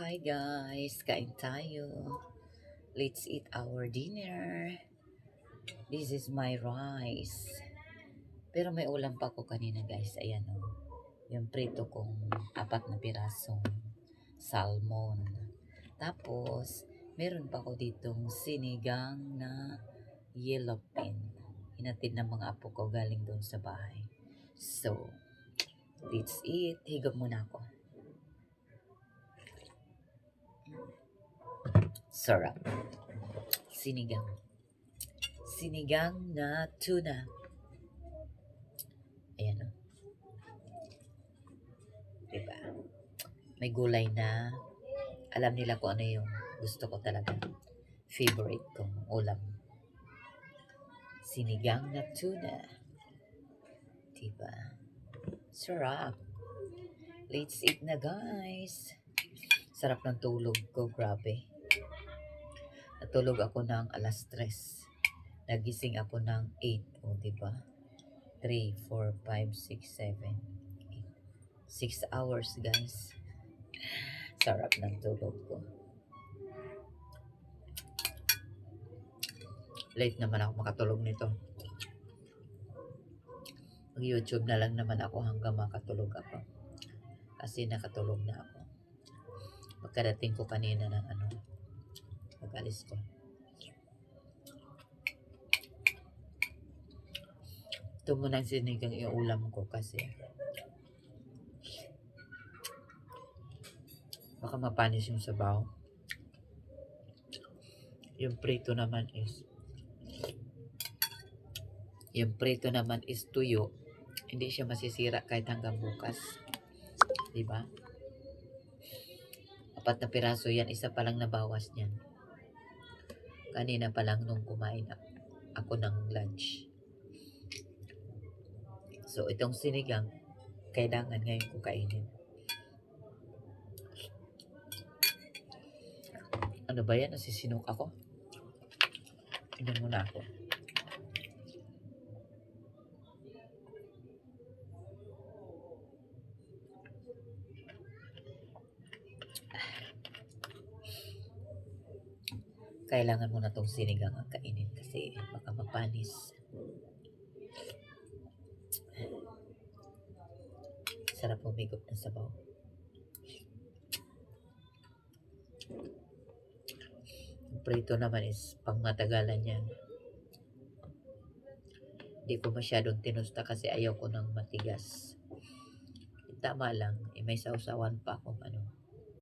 Hi guys, kain tayo. Let's eat our dinner. This is my rice. Pero may ulam pa ako kanina guys. Ayan o. Yung prito kong 4 na pirasong salmon. Tapos, meron pa ako ditong sinigang na yellowfin. Hinatid ng mga apo ko galing doon sa bahay. So, let's eat. Higop muna ako. Sarap. Sinigang. Sinigang na tuna. Ayan o. Diba? May gulay na. Alam nila kung ano yung gusto ko talaga. Favorite kong ulam. Sinigang na tuna. Diba? Sarap. Let's eat na guys. Sarap ng tulog ko. Grabe. Natulog ako ng alas 3. Nagising ako ng 8. O, diba? 3, 4, 5, 6, 7, 8. 6 hours, guys. Sarap ng tulog ko. Late naman ako makatulog nito. Mag-YouTube na lang naman ako hanggang makatulog ako. Kasi nakatulog na ako. Pagkadating ko kanina ng pag-alis ko. Ito muna ang sinigang iulam ko kasi baka mapanis yung sabaw. Yung prito naman is tuyo. Hindi siya masisira kahit hanggang bukas. Diba? 4 na piraso yan. Isa pa lang nabawas niyan. Kanina pa lang nung kumain ako ng lunch. So, itong sinigang, kailangan ngayon ko kainin. Ano ba yan? Nasisinok ako? Inom muna ako. Kailangan mo na itong sinigang ang kainin kasi baka mapanis. Sarap humigop ng sabaw. Yung prito naman is pang matagalan yan. Hindi ko masyadong tinusta kasi ayaw ko ng matigas. Tama lang, may sausawan pa akong